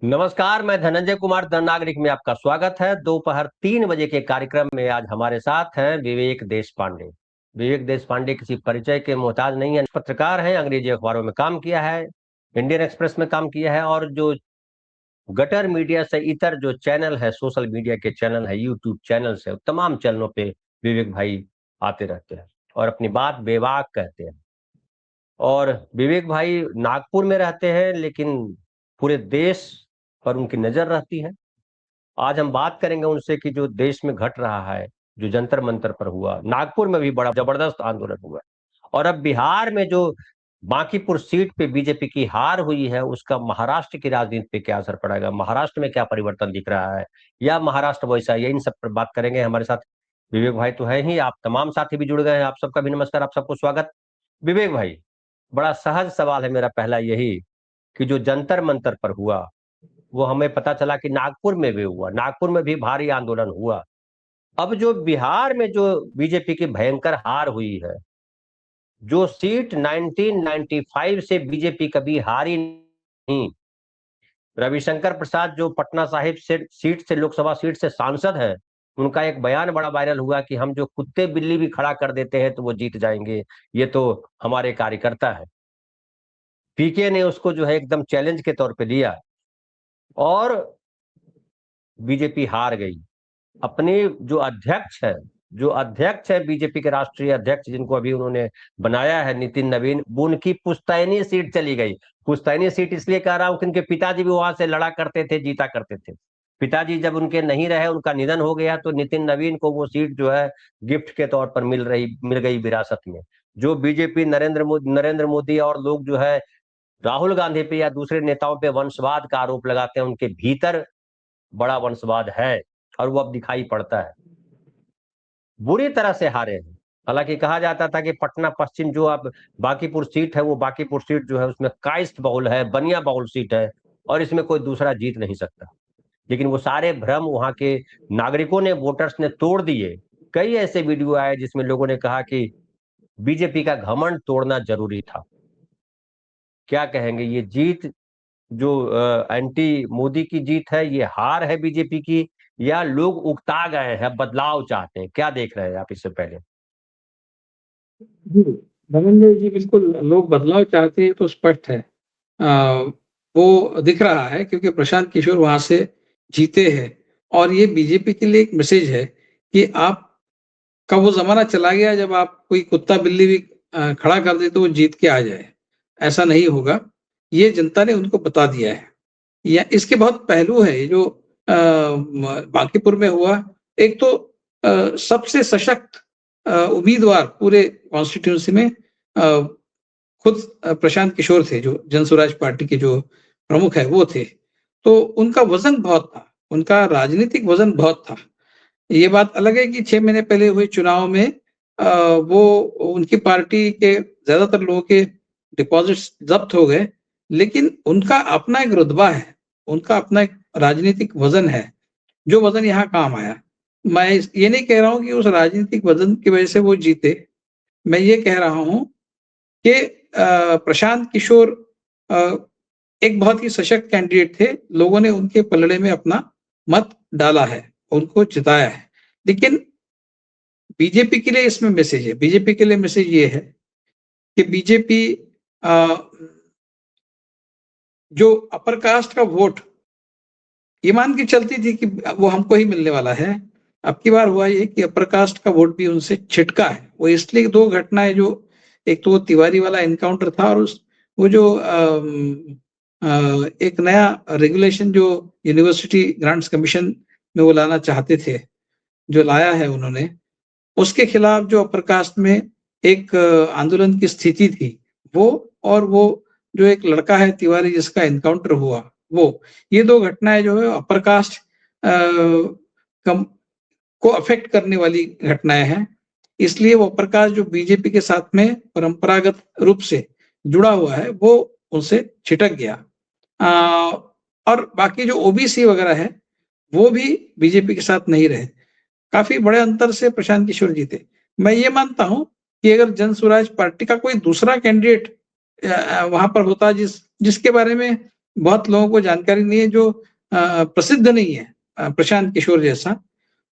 नमस्कार, मैं धनंजय कुमार द नागरिक में आपका स्वागत है। दोपहर 3 बजे के कार्यक्रम में आज हमारे साथ हैं विवेक देश पांडे। विवेक देश पांडे किसी परिचय के मोहताज नहीं है, पत्रकार हैं, अंग्रेजी अखबारों में काम किया है, इंडियन एक्सप्रेस में काम किया है और जो गटर मीडिया से इतर जो चैनल है, सोशल मीडिया के चैनल है, यूट्यूब चैनल है, तमाम चैनलों पे विवेक भाई आते रहते हैं और अपनी बात बेबाक कहते हैं। और विवेक भाई नागपुर में रहते हैं, लेकिन पूरे देश पर उनकी नजर रहती है। आज हम बात करेंगे उनसे कि जो देश में घट रहा है, जो जंतर मंतर पर हुआ, नागपुर में भी बड़ा जबरदस्त आंदोलन हुआ और अब बिहार में जो बांकीपुर सीट पे बीजेपी की हार हुई है, उसका महाराष्ट्र की राजनीति पे क्या असर पड़ेगा, महाराष्ट्र में क्या परिवर्तन दिख रहा है या महाराष्ट्र वैसा है, इन सब पर बात करेंगे। हमारे साथ विवेक भाई तो है ही, आप तमाम साथी भी जुड़ गए हैं, आप सबका भी नमस्कार, आप सबको स्वागत। विवेक भाई, बड़ा सहज सवाल है मेरा पहला यही कि जो जंतर मंतर पर हुआ वो हमें पता चला कि नागपुर में भी हुआ, नागपुर में भी भारी आंदोलन हुआ। अब जो बिहार में जो बीजेपी की भयंकर हार हुई है, जो सीट 1995 से बीजेपी कभी हारी नहीं। रविशंकर प्रसाद जो पटना साहिब से सीट से लोकसभा सीट से सांसद हैं, उनका एक बयान बड़ा वायरल हुआ कि हम जो कुत्ते बिल्ली भी खड़ा कर देते हैं तो वो जीत जाएंगे, ये तो हमारे कार्यकर्ता है। पीके ने उसको जो है एकदम चैलेंज के तौर पे लिया और बीजेपी हार गई। अपने जो अध्यक्ष है, जो अध्यक्ष है बीजेपी के राष्ट्रीय अध्यक्ष, जिनको अभी उन्होंने बनाया है नितिन नवीन, वो उनकी पुश्तैनी सीट चली गई। पुश्तैनी सीट इसलिए कह रहा हूं कि उनके पिताजी भी वहां से लड़ा करते थे, जीता करते थे। पिताजी जब उनके नहीं रहे, उनका निधन हो गया, तो नितिन नवीन को वो सीट जो है गिफ्ट के तौर पर मिल गई विरासत में। जो बीजेपी नरेंद्र मोदी और लोग जो है राहुल गांधी पे या दूसरे नेताओं पे वंशवाद का आरोप लगाते हैं, उनके भीतर बड़ा वंशवाद है और वो अब दिखाई पड़ता है। बुरी तरह से हारे हैं। हालांकि कहा जाता था कि पटना पश्चिम जो अब बांकीपुर सीट है, वो बांकीपुर सीट जो है उसमें काइस्ट बहुल है, बनिया बहुल सीट है और इसमें कोई दूसरा जीत नहीं सकता। लेकिन वो सारे भ्रम वहां के नागरिकों ने, वोटर्स ने तोड़ दिए। कई ऐसे वीडियो आए जिसमें लोगों ने कहा कि बीजेपी का घमंड तोड़ना जरूरी था। क्या कहेंगे, ये जीत जो एंटी मोदी की जीत है, ये हार है बीजेपी की, या लोग उकता गए हैं, बदलाव चाहते हैं? क्या देख रहे हैं आप इससे पहले? जी, धनंजय जी, बिल्कुल लोग बदलाव चाहते हैं तो स्पष्ट है। वो दिख रहा है क्योंकि प्रशांत किशोर वहां से जीते हैं और ये बीजेपी के लिए एक मैसेज है कि आप का वो जमाना चला गया जब आप कोई कुत्ता बिल्ली भी खड़ा कर दे तो वो जीत के आ जाए। ऐसा नहीं होगा, ये जनता ने उनको बता दिया है। या इसके बहुत पहलू है। ये जो बांकीपुर में हुआ, एक तो सबसे सशक्त उम्मीदवार पूरे कॉन्स्टिट्यूंसी में खुद प्रशांत किशोर थे, जो जन स्वराज पार्टी के जो प्रमुख है वो थे। तो उनका वजन बहुत था, उनका राजनीतिक वजन बहुत था। ये बात अलग है कि 6 महीने पहले हुए चुनाव में वो उनकी पार्टी के ज्यादातर लोगों के डिपॉजिट्स जब्त हो गए, लेकिन उनका अपना एक रुतबा है, उनका अपना एक राजनीतिक वजन है, जो वजन यहाँ काम आया। मैं ये नहीं कह रहा हूँ कि उस राजनीतिक वजन की वजह से वो जीते। मैं ये कह रहा हूँ कि प्रशांत किशोर एक बहुत ही सशक्त कैंडिडेट थे। लोगों ने उनके पलड़े में अपना मत डाला है, उनको जिताया है। लेकिन बीजेपी के लिए इसमें मैसेज है, बीजेपी के लिए मैसेज ये है कि बीजेपी जो अपर कास्ट का वोट ये मान के चलती थी कि वो हमको ही मिलने वाला है। अब की बार हुआ ये कि अपर कास्ट का वोट भी उनसे छिटका है। वो इसलिए दो घटनाएं, जो एक तो वो तिवारी वाला एनकाउंटर था और उस वो जो एक नया रेगुलेशन जो यूनिवर्सिटी ग्रांट्स कमीशन में वो लाना चाहते थे, जो लाया है उन्होंने, उसके खिलाफ जो अपर कास्ट में एक आंदोलन की स्थिति थी, वो और वो जो एक लड़का है तिवारी जिसका एनकाउंटर हुआ, वो ये दो घटनाएं जो है अपर कास्ट कम को अफेक्ट करने वाली घटनाएं हैं। इसलिए वो अपर कास्ट जो बीजेपी के साथ में परंपरागत रूप से जुड़ा हुआ है, वो उनसे छिटक गया। और बाकी जो ओबीसी वगैरह है, वो भी बीजेपी के साथ नहीं रहे। काफी बड़े अंतर से प्रशांत किशोर जीते। मैं ये मानता हूं कि अगर जन स्वराज पार्टी का कोई दूसरा कैंडिडेट वहां पर होता जिसके बारे में बहुत लोगों को जानकारी नहीं है, जो प्रसिद्ध नहीं है प्रशांत किशोर जैसा।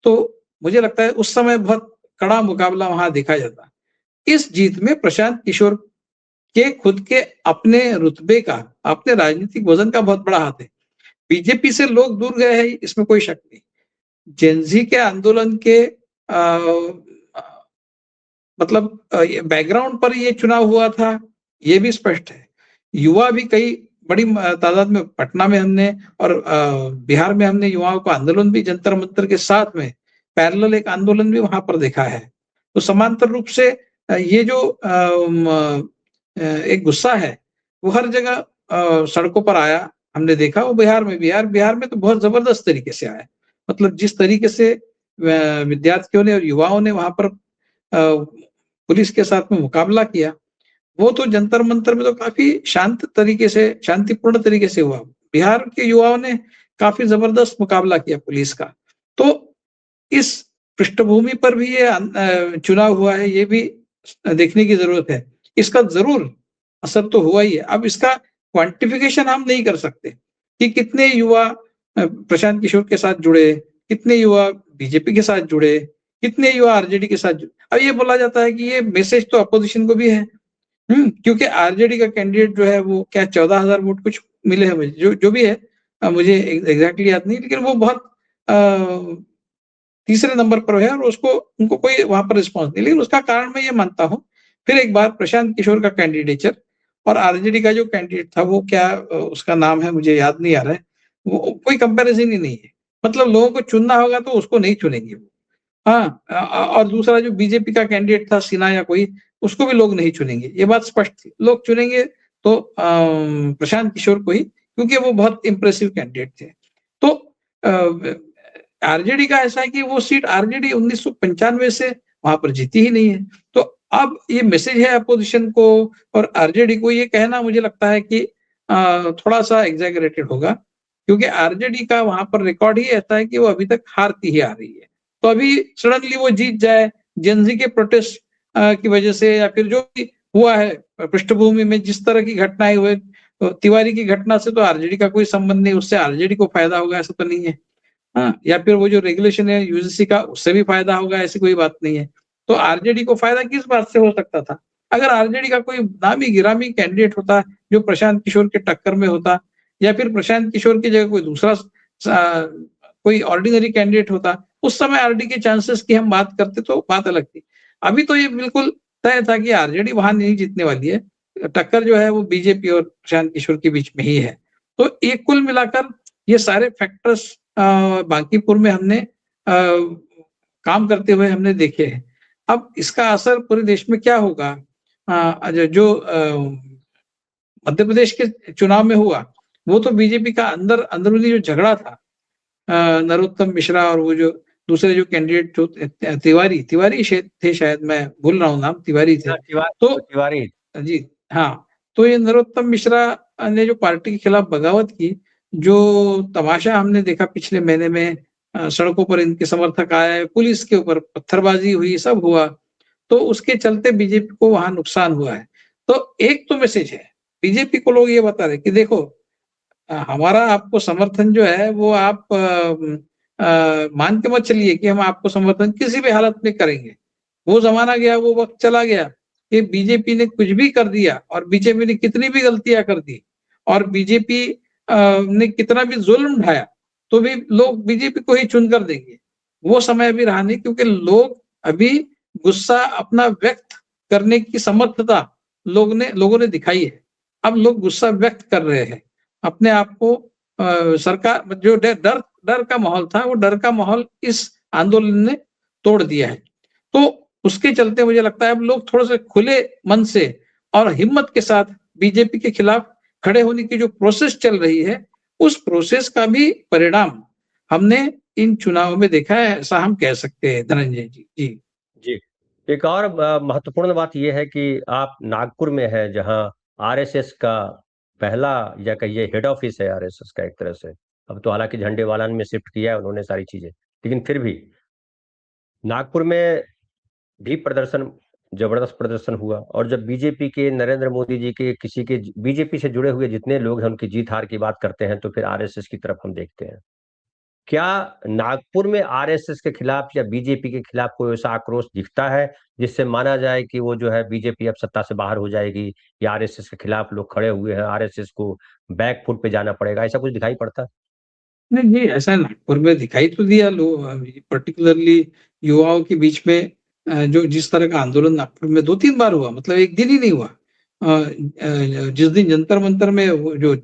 तो मुझे लगता है उस समय बहुत कड़ा मुकाबला वहाँ देखा जाता। इस जीत में प्रशांत किशोर के खुद के अपने रुतबे का, अपने राजनीतिक वजन का बहुत बड़ा हाथ है। बीजेपी से लोग दूर गए हैं, इसमें कोई शक नहीं। जेनजी के आंदोलन के मतलब बैकग्राउंड पर ये चुनाव हुआ था, ये भी स्पष्ट है। युवा भी कई बड़ी तादाद में पटना में हमने और बिहार में हमने युवाओं का आंदोलन भी जंतर मंतर के साथ में पैरेलल एक आंदोलन भी वहां पर देखा है। तो समांतर रूप से ये जो एक गुस्सा है वो हर जगह सड़कों पर आया, हमने देखा। वो बिहार में तो बहुत जबरदस्त तरीके से आया। मतलब जिस तरीके से विद्यार्थियों ने और युवाओं ने वहां पर पुलिस के साथ में मुकाबला किया, वो तो जंतर मंतर में तो काफी शांत तरीके से, शांतिपूर्ण तरीके से हुआ। बिहार के युवाओं ने काफी जबरदस्त मुकाबला किया पुलिस का। तो इस पृष्ठभूमि पर भी ये चुनाव हुआ है, ये भी देखने की जरूरत है। इसका जरूर असर तो हुआ ही है। अब इसका क्वांटिफिकेशन हम नहीं कर सकते कि कितने युवा प्रशांत किशोर के साथ जुड़े, कितने युवा बीजेपी के साथ जुड़े, कितने युवा आरजेडी के साथ जुड़े। अब ये बोला जाता है कि ये मैसेज तो अपोजिशन को भी है, क्योंकि आरजेडी का कैंडिडेट जो है वो क्या 14,000 वोट कुछ मिले हैं मुझे, जो भी है, मुझे एग्जैक्टली याद नहीं, लेकिन वो बहुत तीसरे नंबर पर है और उसको उनको कोई वहां पर रिस्पॉन्स नहीं। लेकिन उसका कारण मैं ये मानता हूँ, फिर एक बार प्रशांत किशोर का कैंडिडेचर और आरजेडी का जो कैंडिडेट था वो क्या उसका नाम है, मुझे याद नहीं आ रहा है, वो कोई कंपैरिजन ही नहीं है। मतलब लोगों को चुनना होगा तो उसको नहीं चुनेंगे वो। हाँ, और दूसरा जो बीजेपी का कैंडिडेट था सिन्हा या कोई, उसको भी लोग नहीं चुनेंगे, ये बात स्पष्ट थी। लोग चुनेंगे तो प्रशांत किशोर को ही, क्योंकि वो बहुत इंप्रेसिव कैंडिडेट थे। तो आरजेडी का ऐसा है कि वो सीट आरजेडी 1995 से वहां पर जीती ही नहीं है। तो अब ये मैसेज है अपोजिशन को और आरजेडी को, ये कहना मुझे लगता है कि थोड़ा सा एग्जैगरेटेड होगा, क्योंकि आरजेडी का वहां पर रिकॉर्ड ही ऐसा है कि वो अभी तक हारती ही आ रही है। तो अभी सडनली वो जीत जाए जेनजी के प्रोटेस्ट की वजह से, या फिर जो भी हुआ है पृष्ठभूमि में जिस तरह की घटनाएं हुए, तो तिवारी की घटना से तो आरजेडी का कोई संबंध नहीं, उससे आरजेडी को फायदा होगा ऐसा तो नहीं है। हाँ, या फिर वो जो रेगुलेशन है यूजीसी का, उससे भी फायदा होगा, ऐसी कोई बात नहीं है। तो आरजेडी को फायदा किस बात से हो सकता था? अगर आरजेडी का कोई नामी गिरामी कैंडिडेट होता जो प्रशांत किशोर के टक्कर में होता, या फिर प्रशांत किशोर की जगह कोई दूसरा कोई ऑर्डिनरी कैंडिडेट होता, उस समय आरडी के चांसेस की हम बात करते तो बात अलग थी। अभी तो ये बिल्कुल तय था कि आरजेडी वहां नहीं जीतने वाली है, टक्कर जो है वो बीजेपी और प्रशांत किशोर के बीच में ही है। तो ये कुल मिलाकर ये सारे फैक्टर्स बांकीपुर में हमने काम करते हुए हमने देखे हैं। अब इसका असर पूरे देश में क्या होगा? जो मध्य प्रदेश के चुनाव में हुआ, वो तो बीजेपी का अंदरूनी जो झगड़ा था, नरोत्तम मिश्रा और वो जो दूसरे जो कैंडिडेट जो तिवारी थे, शायद मैं भूल रहा हूँ नाम, तिवारी थे। तो तिवारी। जी हाँ, तो ये नरोत्तम मिश्रा ने जो पार्टी के खिलाफ बगावत की, जो तमाशा हमने देखा पिछले महीने में, सड़कों पर इनके समर्थक आए, पुलिस के ऊपर पत्थरबाजी हुई, सब हुआ, तो उसके चलते बीजेपी को वहां नुकसान हुआ है। तो एक तो मैसेज है, बीजेपी को लोग ये बता रहे कि देखो हमारा आपको समर्थन जो है वो आप मान के मत चलिए कि हम आपको समर्थन किसी भी हालत में करेंगे। वो जमाना गया, वो वक्त चला गया कि बीजेपी ने कुछ भी कर दिया और बीजेपी ने कितनी भी गलतियां कर दी और बीजेपी ने कितना भी जुल्म ढाया, तो भी लोग बीजेपी को ही चुनकर देंगे। वो समय अभी रहा नहीं, क्योंकि लोग अभी गुस्सा अपना व्यक्त करने की समर्थता लोगों ने दिखाई है। अब लोग गुस्सा व्यक्त कर रहे हैं अपने आप को। सरकार जो डर का माहौल था, वो डर का माहौल इस आंदोलन ने तोड़ दिया है। तो उसके चलते मुझे लगता है अब लोग थोड़े से खुले मन से और हिम्मत के साथ बीजेपी के खिलाफ खड़े होने की जो प्रोसेस चल रही है, उस प्रोसेस का भी परिणाम हमने इन चुनावों में देखा है, ऐसा हम कह सकते हैं धनंजय जी। जी जी, एक और महत्वपूर्ण बात यह है कि आप नागपुर में है, जहां आरएसएस का पहला या कहिए हेड ऑफिस है आरएसएस का एक तरह से। अब तो हालांकि झंडेवालान में शिफ्ट किया है उन्होंने सारी चीजें, लेकिन फिर भी नागपुर में भी प्रदर्शन जबरदस्त प्रदर्शन हुआ। और जब बीजेपी के, नरेंद्र मोदी जी के, किसी के, बीजेपी से जुड़े हुए जितने लोग हैं उनकी जीत हार की बात करते हैं तो फिर आरएसएस की तरफ हम देखते हैं। क्या नागपुर में आरएसएस के खिलाफ या बीजेपी के खिलाफ कोई ऐसा आक्रोश दिखता है जिससे माना जाए कि वो जो है बीजेपी अब सत्ता से बाहर हो जाएगी, या आरएसएस के खिलाफ लोग खड़े हुए हैं, आरएसएस को बैक फुट पे जाना पड़ेगा, ऐसा कुछ दिखाई पड़ता है? नहीं जी, ऐसा नागपुर में दिखाई तो दिया, लोग पर्टिकुलरली युवाओं के बीच में जो जिस तरह का आंदोलन नागपुर में 2-3 बार हुआ, मतलब एक दिन ही नहीं हुआ। जिस दिन जंतर मंतर में वो जो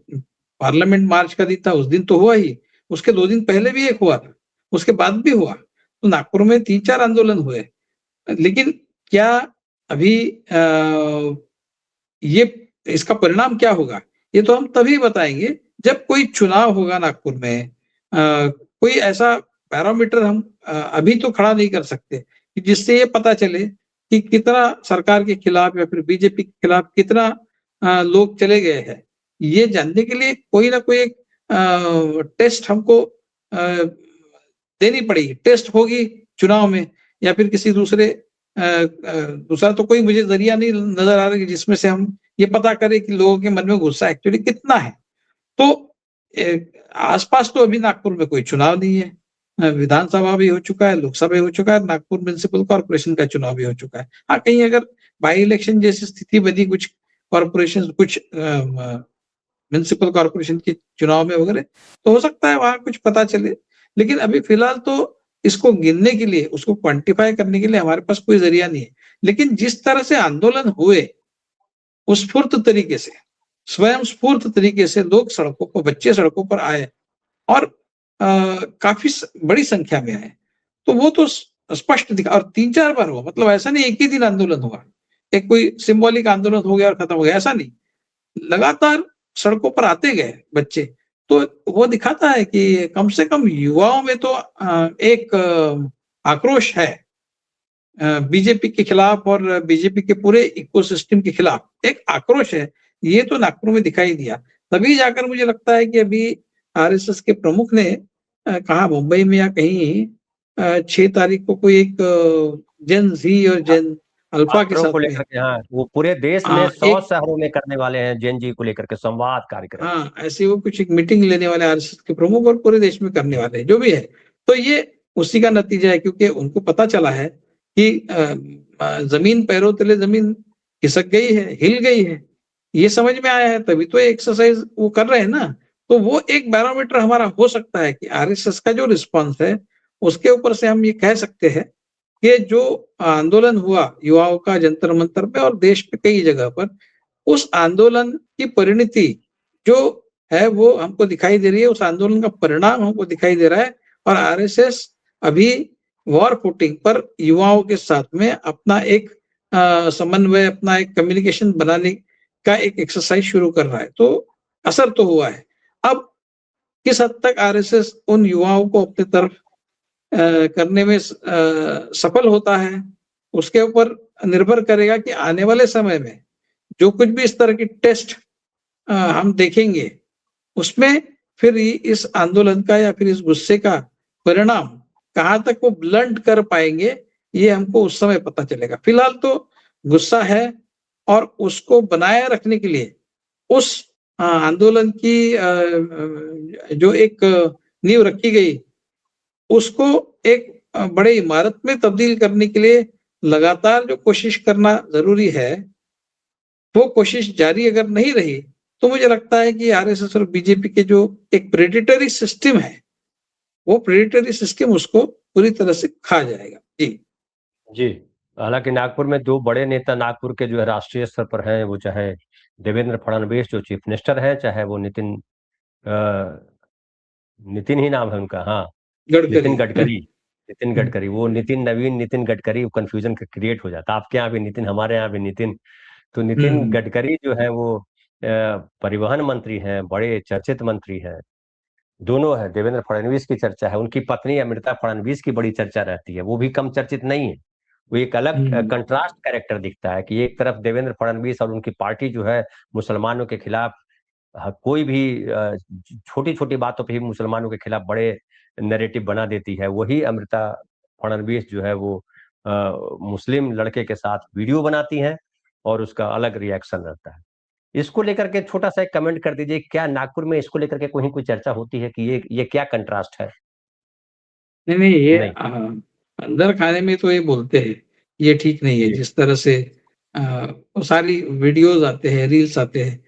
पार्लियामेंट मार्च का दिन था उस दिन तो हुआ ही, उसके 2 दिन पहले भी एक हुआ था, उसके बाद भी हुआ। तो नागपुर में 3-4 आंदोलन हुए। लेकिन क्या अभी ये इसका परिणाम क्या होगा, ये तो हम तभी बताएंगे जब कोई चुनाव होगा नागपुर में। कोई ऐसा पैरामीटर हम अभी तो खड़ा नहीं कर सकते कि जिससे ये पता चले कि कितना सरकार के खिलाफ या फिर बीजेपी के खिलाफ कितना लोग चले गए हैं। ये जानने के लिए कोई ना कोई एक टेस्ट हमको देनी पड़ेगी, टेस्ट होगी चुनाव में, या फिर किसी दूसरे दूसरा तो कोई मुझे जरिया नहीं नजर आ रहा है जिसमें से हम ये पता करें कि लोगों के मन में गुस्सा एक्चुअली कितना है। तो आसपास तो अभी नागपुर में कोई चुनाव नहीं है। विधानसभा भी हो चुका है, लोकसभा हो चुका है, नागपुर म्युनिसिपल कॉर्पोरेशन का चुनाव भी हो चुका है। हाँ, कहीं अगर बाई इलेक्शन जैसी स्थिति बनी कुछ कॉर्पोरेशन, कुछ म्युनिसिपल कॉर्पोरेशन के चुनाव में वगैरह, तो हो सकता है वहां कुछ पता चले। लेकिन अभी फिलहाल तो इसको गिनने के लिए, उसको क्वांटिफाई करने के लिए हमारे पास कोई जरिया नहीं है। लेकिन जिस तरह से आंदोलन हुए, स्फूर्त तरीके से, स्वयं स्फूर्त तरीके से लोग सड़कों पर, बच्चे सड़कों पर आए और काफी बड़ी संख्या में आए, तो वो तो स्पष्ट दिखा। और 3-4 बार हुआ, मतलब ऐसा नहीं एक ही दिन आंदोलन हुआ, एक कोई सिंबॉलिक आंदोलन हो गया और खत्म हो गया, ऐसा नहीं। लगातार सड़कों पर आते गए बच्चे, तो वो दिखाता है कि कम से कम युवाओं में तो एक आक्रोश है बीजेपी के खिलाफ, और बीजेपी के पूरे इकोसिस्टम के खिलाफ एक आक्रोश है। ये तो नागपुर में दिखाई दिया। तभी जाकर मुझे लगता है कि अभी आरएसएस के प्रमुख ने कहा मुंबई में या कहीं 6 तारीख को कोई एक जेन जी और जेन अल्फा के छात्रों साथ को में, लेकर के, हाँ, वो पूरे देश में 100 एक, शहरों में करने वाले हैं जेएनजी को लेकर के संवाद कार्यक्रम। हाँ, ऐसे वो कुछ एक मीटिंग लेने वाले आरएसएस के प्रमुख, और पूरे देश में करने वाले हैं, जो भी है। तो ये उसी का नतीजा है, क्योंकि उनको पता चला है कि जमीन पैरों तले, जमीन खिसक गई है, हिल गई है, ये समझ में आया है, तभी तो एक्सरसाइज वो कर रहे हैं ना। तो वो एक बैरोमीटर हमारा हो सकता है कि आरएसएस का जो रिस्पॉन्स है, उसके ऊपर से हम ये कह सकते हैं कि जो आंदोलन हुआ युवाओं का जंतर मंतर पे और देश पे कई जगह पर, उस आंदोलन की परिणति जो है वो हमको दिखाई दे रही है, उस आंदोलन का परिणाम हमको दिखाई दे रहा है। और आरएसएस अभी वॉर फुटिंग पर युवाओं के साथ में अपना एक समन्वय, अपना एक कम्युनिकेशन बनाने का एक एक्सरसाइज शुरू कर रहा है। तो असर तो हुआ है। अब किस हद तक आरएसएस उन युवाओं को अपनी तरफ करने में सफल होता है, उसके ऊपर निर्भर करेगा कि आने वाले समय में जो कुछ भी इस तरह की टेस्ट हम देखेंगे, उसमें फिर इस आंदोलन का या फिर इस गुस्से का परिणाम कहाँ तक वो ब्लंट कर पाएंगे, ये हमको उस समय पता चलेगा। फिलहाल तो गुस्सा है, और उसको बनाए रखने के लिए उस आंदोलन की जो एक नींव रखी गई, उसको एक बड़े इमारत में तब्दील करने के लिए लगातार जो कोशिश करना जरूरी है, वो कोशिश जारी अगर नहीं रही, तो मुझे लगता है कि आरएसएस और बीजेपी के जो एक प्रेडिटरी सिस्टम है, वो प्रेडिटरी सिस्टम उसको पूरी तरह से खा जाएगा। जी जी, हालांकि नागपुर में दो बड़े नेता नागपुर के जो है राष्ट्रीय स्तर पर हैं, वो चाहे देवेंद्र फडणवीस जो चीफ मिनिस्टर हैं, चाहे वो नितिन ही नाम है उनका, हाँ, गडकरी। नितिन गडकरी। नितिन गडकरी, वो नितिन नवीन, नितिन गडकरी, कंफ्यूजन क्रिएट हो जाता है। आपके यहाँ भी नितिन, हमारे यहाँ भी नितिन। तो नितिन गडकरी जो है वो परिवहन मंत्री हैं, बड़े चर्चित मंत्री हैं। दोनों है, देवेंद्र फडणवीस की चर्चा है, उनकी पत्नी अमृता फडणवीस की बड़ी चर्चा रहती है, वो भी कम चर्चित नहीं है। वो एक अलग कंट्रास्ट कैरेक्टर दिखता है कि एक तरफ देवेंद्र फडणवीस और उनकी पार्टी जो है मुसलमानों के खिलाफ, कोई भी छोटी छोटी बातों पे ही मुसलमानों के खिलाफ बड़े नैरेटिव बना देती है। वही अमृता फडणवीस जो है वो मुस्लिम लड़के के साथ वीडियो बनाती हैं और उसका अलग रिएक्शन रहता है। इसको लेकर के छोटा सा एक कमेंट कर दीजिए, क्या नागपुर में इसको लेकर के कोई चर्चा होती है कि ये क्या कंट्रास्ट है? नहीं, नहीं, ये नहीं। अंदर खाने में तो ये बोलते हैं, ये ठीक नहीं है। जी। जिस तरह से वो सारी वीडियोज़ आते हैं, रील्स आते हैं,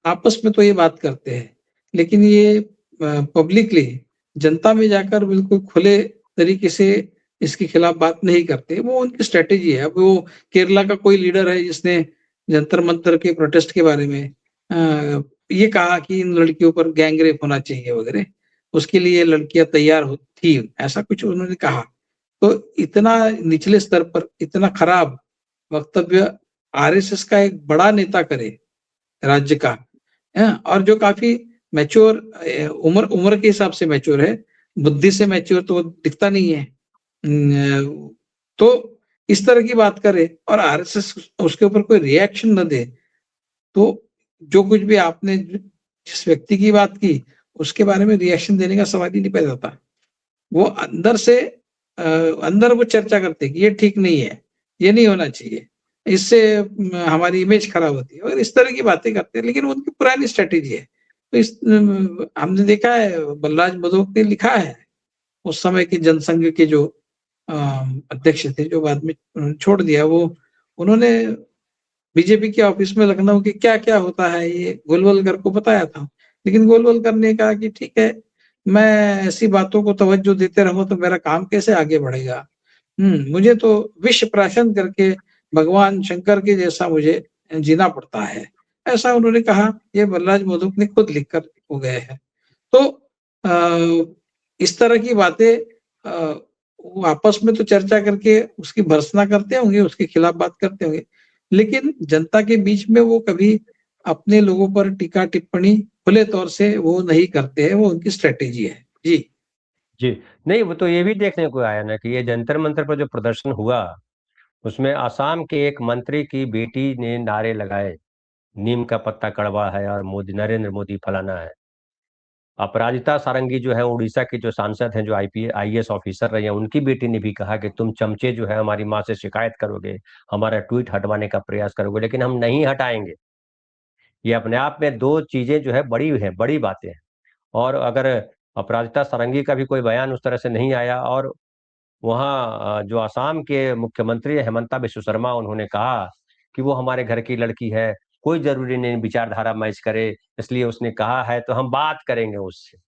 आपस में तो ये बात करते हैं। लेकिन ये पब्लिकली जनता में जाकर बिल्कुल खुले तरीके से इसके खिलाफ बात नहीं करते। वो उनकी स्ट्रैटेजी है। अब वो केरला का कोई लीडर है जिसने जंतर-मंतर के प्रोटेस्ट के बारे में ये कहा कि इन लड़कियों पर गैंग रेप होना चाहिए वगैरह। उसके लिए लड़कियाँ तैयार थी, ऐसा कुछ उन्होंने कहा। तो इतना निचले स्तर पर इतना खराब वक्तव्य आरएसएस का एक बड़ा नेता करे राज्य का, हैं? और जो काफ़ी मैच्योर उम्र उम्र के हिसाब से मैच्योर है, बुद्धि से मैच्योर तो वो दिखता नहीं है। तो इस तरह की बात करे और आरएसएस उसके ऊपर कोई रिएक्शन न दे, तो जो कुछ भी आपने जिस व्यक्ति की बात की, उसके बारे में रिएक्शन देने का सवाल ही नहीं पैदा होता। वो अंदर से अंदर वो चर्चा करते हैं कि ये ठीक नहीं है, ये नहीं होना चाहिए, इससे हमारी इमेज खराब होती है और इस तरह की बातें करते हैं, लेकिन उनकी पुरानी स्ट्रैटेजी है। तो हमने देखा है बलराज मधोक ने लिखा है, उस समय के जनसंघ के जो अ, अध्यक्ष थे, जो बाद में उन्होंने छोड़ दिया, वो उन्होंने बीजेपी के ऑफिस में लखनऊ के क्या-क्या होता है ये गोलवलकर को बताया था। लेकिन गोलवलकर ने कहा कि ठीक है, मैं ऐसी बातों को तवज्जो देते रहूँ तो मेरा काम कैसे आगे बढ़ेगा? मुझे तो विश्व प्राशन करके भगवान शंकर के जैसा मुझे जीना पड़ता है। ऐसा उन्होंने कहा, ये बलराज मधुक ने खुद लिख कर हो गए हैं। तो इस तरह की बातें वो आपस में तो चर्चा करके उसकी भर्त्सना करते होंगे, उसके खिलाफ बात करते होंगे। लेकिन जनता के बीच में वो कभी अपने लोगों पर टीका-टिप्पणी खुले तौर से वो नहीं करते हैं, वो उनकी स्ट्रैटेजी है। जी। जी। नहीं, वो तो ये भी देखने को आया ना कि ये जंतर-मंतर पर जो प्रदर्शन हुआ, उसमें असम के एक मंत्री की बेटी ने नारे लगाए, नीम का पत्ता कड़वा है और मोदी नरेंद्र मोदी फलाना है। अपराजिता सारंगी जो है उड़ीसा की जो सांसद हैं, जो आईएएस ऑफिसर रही हैं, उनकी बेटी ने भी कहा कि तुम चमचे जो है हमारी माँ से शिकायत करोगे, हमारा ट्वीट हटवाने का प्रयास करोगे, लेकिन हम नहीं हटाएँगे। ये अपने आप में 2 चीज़ें जो है बड़ी हैं, बड़ी बातें हैं। और अगर अपराजिता सारंगी का भी कोई बयान उस तरह से नहीं आया और वहाँ जो असम के मुख्यमंत्री हेमंता बिस्व शर्मा, उन्होंने कहा कि वो हमारे घर की लड़की है, कोई ज़रूरी नहीं विचारधारा मैच करे, इसलिए उसने कहा है तो हम बात करेंगे उससे।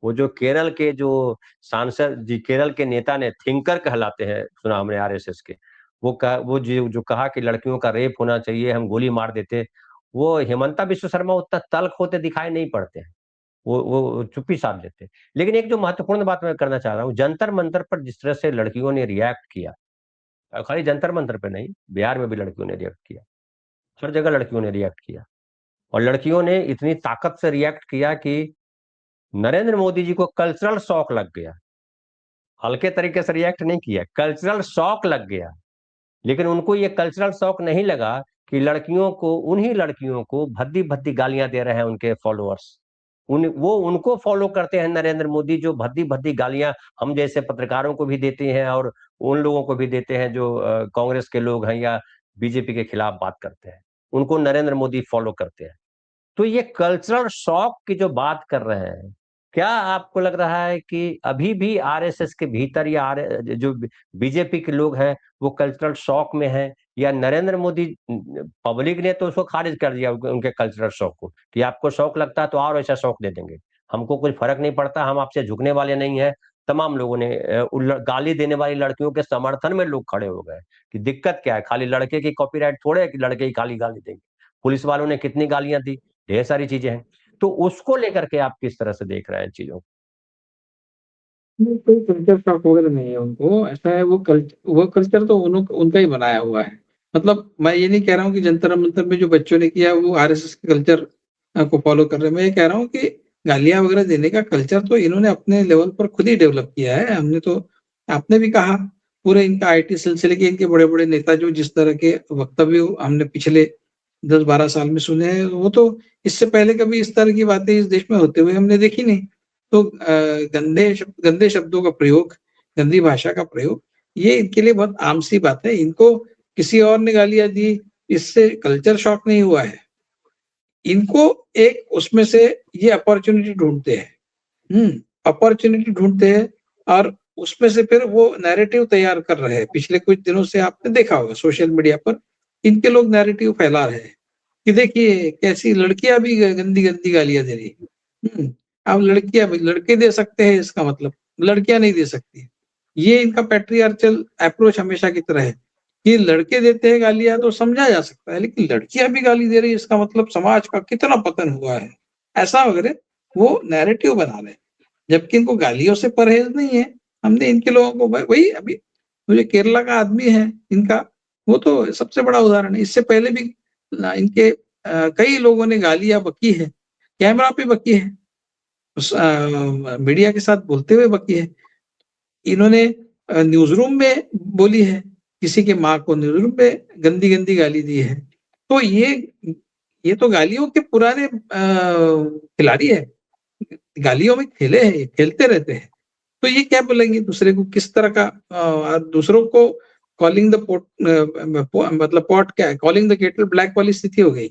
वो जो केरल के जो सांसद जी, केरल के नेता ने थिंकर कहलाते हैं, सुना हमने आरएसएस के, वो जो कहा कि लड़कियों का रेप होना चाहिए, हम गोली मार देते, वो हेमंता बिस्व शर्मा उतना तल्ख होते दिखाई नहीं पड़ते हैं। वो चुप्पी साध लेते हैं। लेकिन एक जो महत्वपूर्ण बात मैं करना चाह रहा हूँ, जंतर-मंतर पर जिस तरह से लड़कियों ने रिएक्ट किया, खाली जंतर-मंतर पे नहीं, बिहार में भी लड़कियों ने रिएक्ट किया। हर जगह लड़कियों ने रिएक्ट किया और लड़कियों ने इतनी ताकत से रिएक्ट किया कि नरेंद्र मोदी जी को कल्चरल शॉक लग गया। हल्के तरीके से रिएक्ट नहीं किया, कल्चरल शॉक लग गया। लेकिन उनको ये कल्चरल शॉक नहीं लगा कि उन्हीं लड़कियों को भद्दी-भद्दी गालियाँ दे रहे हैं उनके फॉलोअर्स। वो उनको फॉलो करते हैं नरेंद्र मोदी, जो भद्दी-भद्दी गालियाँ हम जैसे पत्रकारों को भी देते हैं और उन लोगों को भी देते हैं जो कांग्रेस के लोग हैं या बीजेपी के खिलाफ बात करते हैं। उनको नरेंद्र मोदी फॉलो करते हैं। तो ये कल्चरल शॉक की जो बात कर रहे हैं, क्या आपको लग रहा है कि अभी भी आरएसएस के भीतर या जो बीजेपी के लोग हैं, वो कल्चरल शॉक में हैं या नरेंद्र मोदी पब्लिक ने तो उसको खारिज कर दिया उनके कल्चरल शॉक को कि आपको शौक लगता है तो और ऐसा शौक दे देंगे। हमको कुछ फ़र्क नहीं पड़ता, हम आपसे झुकने वाले नहीं हैं। तमाम लोगों ने गाली देने वाली लड़कियों के समर्थन में लोग खड़े हो गए कि दिक्कत क्या है? खाली लड़के की कॉपीराइट थोड़े है कि लड़के ही खाली गाली देंगे। पुलिस वालों ने कितनी गालियाँ दी, ढेर सारी चीज़ें हैं। तो उसको लेकर के आप किस तरह से देख रहे हैं चीज़ों को? नहीं, कोई कल्चर शॉक वगैरह नहीं है उनको। ऐसा है वो कल्चर तो उनका ही बनाया हुआ है। मतलब मैं ये नहीं कह रहा हूँ कि जंतर-मंतर में जो बच्चों ने किया वो आरएसएस के कल्चर को फ़ॉलो कर रहे हैं। मैं ये कह रहा हूँ कि गालियाँ वगैरह देने का कल्चर तो इन्होंने अपने लेवल पर खुद ही डेवलप किया है। आपने भी कहा पूरे इनका आईटी सिलसिले के इनके बड़े-बड़े नेता जो जिस तरह के वक्तव्य हमने पिछले 10-12 साल में सुने हैं, वो तो इससे पहले कभी इस तरह की बातें इस देश में होते हुए हमने देखी नहीं। तो गंदे शब्दों का प्रयोग, गंदी भाषा का प्रयोग ये इनके लिए बहुत आम सी बात है। इनको किसी और ने गालियाँ दी, इससे कल्चर शॉक नहीं हुआ है। इनको एक उसमें से ये अपॉर्च्युनिटी ढूँढते हैं। अपॉर्च्युनिटी ढूँढते हैं और उसमें से फिर वो नैरेटिव तैयार कर रहे हैं। पिछले कुछ दिनों से आपने देखा होगा सोशल मीडिया पर इनके लोग नैरेटिव फैला रहे हैं कि देखिए कैसी लड़कियाँ भी गंदी-गंदी गालियाँ दे रही हैं। अब लड़कियाँ भी लड़के दे सकते हैं इसका मतलब, लड़कियाँ नहीं दे सकती। ये इनका पैट्रियार्चल अप्रोच हमेशा की तरह है कि लड़के देते हैं गालियाँ तो समझा जा सकता है, लेकिन लड़कियाँ भी गाली दे रही है इसका मतलब समाज का कितना पतन हुआ है। ऐसा वगैरह वो नैरेटिव बना रहे हैं। जबकि इनको गालियों से परहेज नहीं है। हमने इनके लोगों को वही अभी वो जो केरला का आदमी है इनका, वो तो सबसे बड़ा उदाहरण है। इससे पहले भी इनके कई लोगों ने गालियाँ बकी है, कैमरा पे बकी है, मीडिया के साथ बोलते हुए बकी है। इन्होंने न्यूज़ रूम में बोली है, किसी की माँ को न्यूज़ रूम में गंदी-गंदी गाली दी है। तो ये तो गालियों के पुराने खिलाड़ी है। गालियों में खेले हैं ये, खेलते रहते हैं। तो ये क्या बोलेंगे दूसरे को किस तरह का दूसरों को कॉलिंग द पॉट मतलब पॉट क्या है, कॉलिंग द केटल ब्लैक वाली स्थिति हो गई।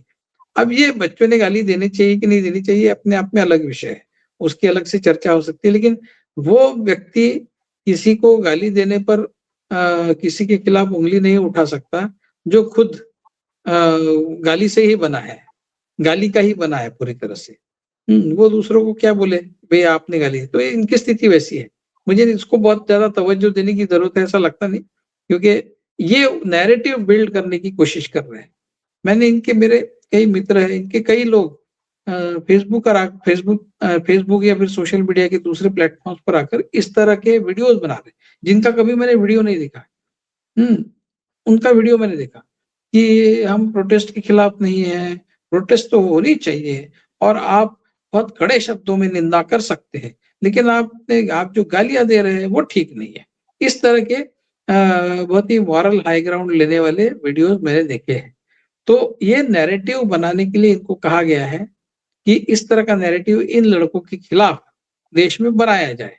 अब ये बच्चों ने गाली देनी चाहिए कि नहीं देनी चाहिए अपने आप में अलग विषय है। उसकी अलग से चर्चा हो सकती है, लेकिन वो व्यक्ति किसी को गाली देने पर किसी के खिलाफ उँगली नहीं उठा सकता जो खुद गाली से ही बना है, गाली का ही बना है पूरी तरह से। वो दूसरों को क्या बोले, भई आपने गाली दी, तो ये इनकी स्थिति वैसी है। मुझे इसको बहुत ज़्यादा तवज्जो देने की ज़रूरत है ऐसा लगता नहीं, क्योंकि ये नैरेटिव बिल्ड करने की कोशिश कर रहे हैं। मैंने इनके मेरे कई मित्र हैं, इनके कई लोग फेसबुक या फिर सोशल मीडिया के दूसरे प्लेटफ़ॉर्म्स पर आकर इस तरह के वीडियोज़ बना रहे हैं, जिनका कभी मैंने वीडियो नहीं देखा। हुँ, उनका वीडियो मैंने देखा कि हम प्रोटेस्ट के खिलाफ नहीं हैं, प्रोटेस्ट तो होनी चाहिए और आप बहुत कड़े शब्दों में निंदा कर सकते हैं, लेकिन आप जो गालियाँ दे रहे हैं वो ठीक नहीं है। इस तरह के बहुत ही मॉरल हाई ग्राउंड लेने वाले वीडियोज़ मैंने देखे हैं। तो ये नैरेटिव बनाने के लिए इनको कहा गया है कि इस तरह का नैरेटिव इन लड़कों के खिलाफ देश में बनाया जाए,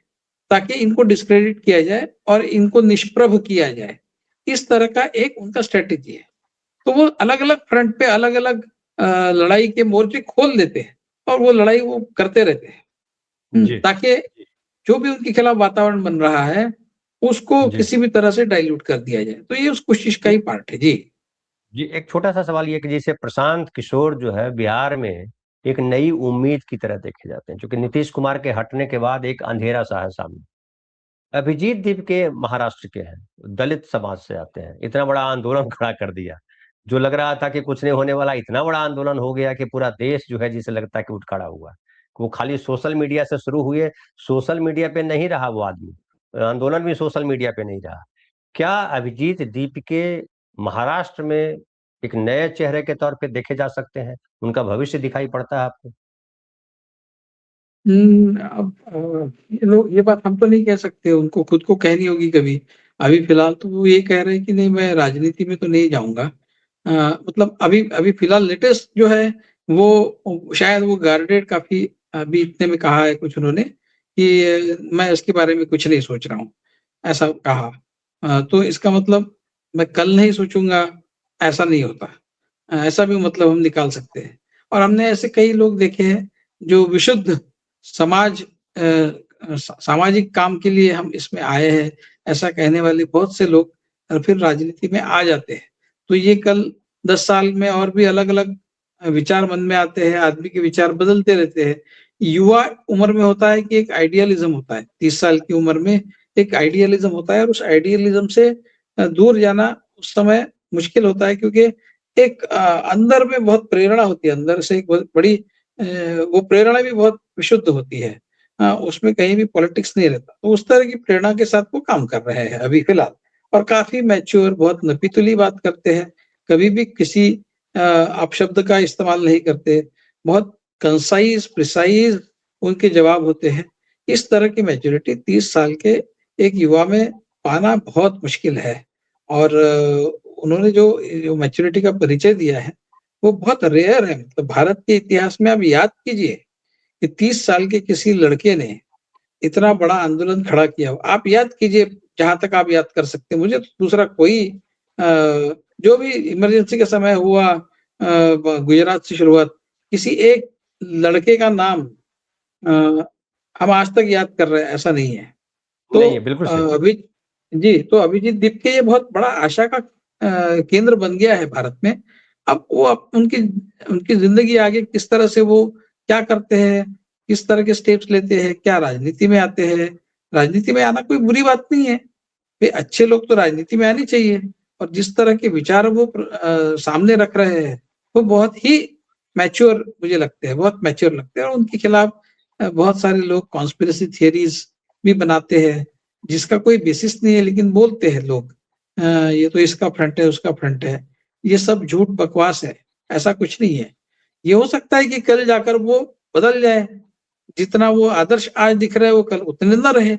ताकि इनको डिस्क्रेडिट किया जाए और इनको निष्प्रभ किया जाए। इस तरह का एक उनका स्ट्रैटेजी है। तो वो अलग-अलग फ्रंट पे अलग-अलग लड़ाई के मोर्चे खोल देते हैं और वो लड़ाई वो करते रहते हैं। जी, ताकि जो भी उनके खिलाफ वातावरण बन रहा है, उसको जी। किसी भी तरह से डाइल्यूट कर दिया जाए। तो ये उस कोशिश का जी, ही पार्ट है। जी। जी, एक छोटा-सा सवाल ये कि जैसे प्रशांत किशोर जो है बिहार में एक नई उम्मीद की तरह देखे जाते हैं, क्योंकि नीतीश कुमार के हटने के बाद एक अंधेरा-सा है सामने। अभिजीत दीप के महाराष्ट्र के हैं, दलित समाज से आते हैं, इतना बड़ा आंदोलन खड़ा कर दिया। जो लग रहा था कि कुछ नहीं होने वाला, इतना बड़ा आंदोलन हो गया कि पूरा देश जो है जिसे लगता है कि उठ खड़ा हुआ। वो खाली सोशल मीडिया से शुरू हुए, सोशल मीडिया पे नहीं रहा वो आदमी, आंदोलन भी सोशल मीडिया पे नहीं रहा। क्या अभिजीत दीप के महाराष्ट्र में एक नए चेहरे के तौर पे देखे जा सकते हैं? उनका भविष्य दिखाई पड़ता है आपको? अब ये बात हम तो नहीं कह सकते, उनको खुद को कहनी होगी कभी। अभी फिलहाल तो वो ये कह रहे हैं कि नहीं मैं राजनीति में तो नहीं जाऊँगा। मतलब अभी अभी फिलहाल लेटेस्ट जो है वो शायद वो गार्डेड काफ़ी अभी इतने में कहा है कुछ उन्होंने कि मैं इसके बारे में कुछ नहीं सोच रहा हूँ, ऐसा कहा। तो इसका मतलब मैं कल नहीं सोचूँगा, ऐसा नहीं होता। ऐसा भी मतलब हम निकाल सकते हैं। और हमने ऐसे कई लोग देखे हैं जो विशुद्ध समाज सामाजिक काम के लिए हम इसमें आए हैं, ऐसा कहने वाले बहुत से लोग फिर राजनीति में आ जाते हैं। तो ये कल 10 साल में और भी अलग-अलग विचार मन में आते हैं, आदमी के विचार बदलते रहते हैं। युवा उम्र में होता है कि एक आइडियलिज़्म होता है, 30 साल की उम्र में एक आइडियलिज़्म होता है और उस आइडियलिज़्म से दूर जाना उस समय मुश्किल होता है, क्योंकि एक अंदर में बहुत प्रेरणा होती है, अंदर से एक बहुत बड़ी वो प्रेरणा भी बहुत विशुद्ध होती है। उसमें कहीं भी पॉलिटिक्स नहीं रहता। तो उस तरह की प्रेरणा के साथ वो काम कर रहे हैं अभी फिलहाल, और काफ़ी मैच्योर बहुत नपी-तुली बात करते हैं। कभी भी किसी अपशब्द का इस्तेमाल नहीं करते। बहुत कंसाइज़, प्रिसाइज़ उनके जवाब होते हैं। इस तरह की मैच्योरिटी 30 साल के एक युवा में पाना बहुत मुश्किल है। और उन्होंने जो मैच्योरिटी का परिचय दिया है, वो बहुत रेयर है। मतलब भारत के इतिहास में आप याद कीजिए कि 30 साल के किसी लड़के ने इतना बड़ा आंदोलन खड़ा किया हो। आप याद कीजिए जहां तक आप याद कर सकते हैं, मुझे तो दूसरा कोई जो भी इमरजेंसी के समय हुआ गुजरात से शुरुआत, किसी एक लड़के का नाम हम आज तक याद कर रहे हैं, ऐसा नहीं है। तो नहीं है, बिल्कुल सही। अभी जी, तो अभिजीत दीपके ये बहुत बड़ा आशा का केंद्र बन गया है भारत में। अब वो उनकी उनकी ज़िंदगी आगे किस तरह से वो क्या करते हैं, किस तरह के स्टेप्स लेते हैं, क्या राजनीति में आते हैं। राजनीति में आना कोई बुरी बात नहीं है, ये अच्छे लोग तो राजनीति में आनी चाहिए और जिस तरह के विचार वो सामने रख रहे हैं, वो बहुत ही मैच्योर मुझे लगते हैं, बहुत मैच्योर लगते हैं और उनके खिलाफ बहुत सारे लोग कॉन्स्पिरेसी थियरीज़ भी बनाते हैं, जिसका कोई बेसिस नहीं है लेकिन बोलते हैं लोग। ये तो इसका फ्रंट है, उसका फ्रंट है। ये सब झूठ बकवास है, ऐसा कुछ नहीं है। ये हो सकता है कि कल जाकर वो बदल जाए, जितना वो आदर्श आज दिख रहा है वो कल उतने ना रहे।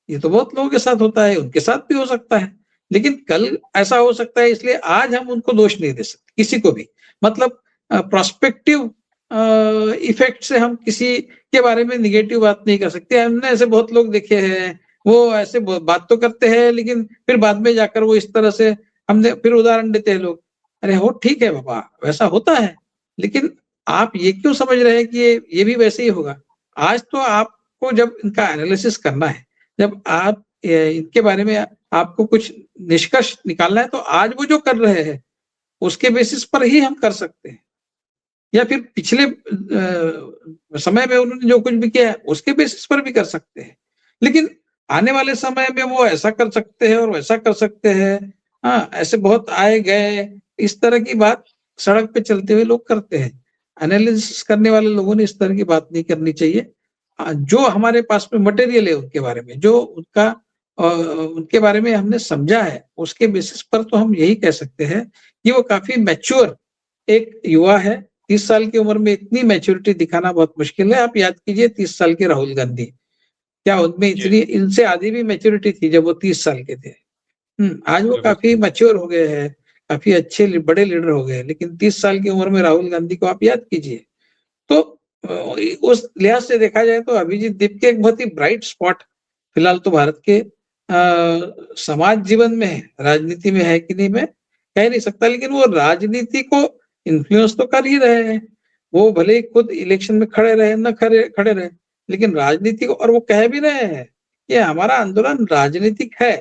ये तो बहुत लोगों के साथ होता है, उनके साथ भी हो सकता है। लेकिन कल ऐसा हो सकता है इसलिए आज हम उनको दोष नहीं दे सकते, किसी को भी। मतलब प्रोस्पेक्टिव इफेक्ट से हम किसी के बारे में नेगेटिव बात नहीं कर सकते। हमने ऐसे बहुत लोग देखे हैं, वो ऐसे बात तो करते हैं लेकिन फिर बाद में जाकर वो इस तरह से हमने फिर उदाहरण देते हैं लोग, अरे हो ठीक है बाबा, वैसा होता है। लेकिन आप ये क्यों समझ रहे हैं कि ये भी वैसे ही होगा? आज तो आपको जब इनका एनालिसिस करना है, जब आप इनके बारे में आपको कुछ निष्कर्ष निकालना है, तो आज वो जो कर रहे हैं, उसके बेसिस पर ही हम कर सकते हैं। या फिर पिछले समय में उन्होंने जो कुछ भी किया है, उसके बेसिस पर भी कर सकते हैं। लेकिन आने वाले समय में वो ऐसा कर सकते हैं और वैसा कर सकते हैं। हाँ, ऐसे बहुत आए गए, इस तरह की बात सड़क पे चलते हुए लोग करते हैं। एनालिसिस करने वाले लोगों ने इस तरह की बात नहीं करनी चाहिए। जो हमारे पास में मटेरियल है उनके बारे में, जो उनके बारे में हमने समझा है, उसके बेसिस पर तो हम यही कह सकते हैं कि वो काफ़ी मैच्योर एक युवा है। 30 साल की उम्र में इतनी मैच्योरिटी दिखाना बहुत मुश्किल है। आप याद कीजिए 30 साल के राहुल गांधी, क्या उनमें इतनी इनसे आधी भी मैच्योरिटी थी जब वो 30 साल के थे। आज वो बिल्कुल काफ़ी सही। मैच्योर हो गए हैं, काफ़ी अच्छे बड़े लीडर हो गए हैं, लेकिन 30 साल की उम्र में राहुल गांधी को आप याद कीजिए। तो अ, उस लिहाज से देखा जाए तो अभिजीत दीपके एक बहुत ही ब्राइट स्पॉट फिलहाल तो भारत के समाज जीवन में है, राजनीति में है कि नहीं मैं कह नहीं सकता, लेकिन वो राजनीति को इन्फ्लुएंस तो कर ही रहे हैं। वो भले ही खुद इलेक्शन में खड़े रहे, ना खड़े खड़े रहे, लेकिन राजनीति को और वो कह भी रहे हैं कि हमारा आंदोलन राजनीतिक है।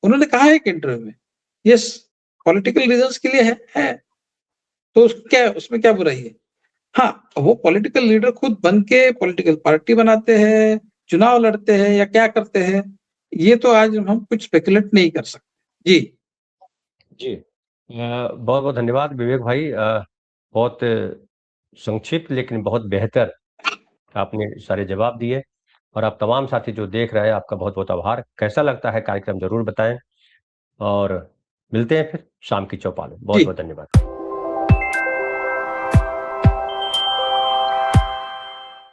उन्होंने कहा है एक इंटरव्यू में, यस पॉलिटिकल रीजंस के लिए है। तो क्या उसमें क्या बुराई है? हाँ, वो पॉलिटिकल लीडर खुद बन के पॉलिटिकल पार्टी बनाते हैं, चुनाव लड़ते हैं या क्या करते हैं, ये तो आज हम कुछ स्पेकुलेट नहीं कर सकते। जी। जी। बहुत-बहुत धन्यवाद विवेक भाई। बहुत संक्षिप्त लेकिन बहुत बेहतर आपने सारे जवाब दिए और आप तमाम साथी जो देख रहे हैं, आपका बहुत-बहुत आभार। कैसा लगता है कार्यक्रम ज़रूर बताएँ और मिलते हैं फिर शाम की चौपाल में। जी। बहुत-बहुत धन्यवाद।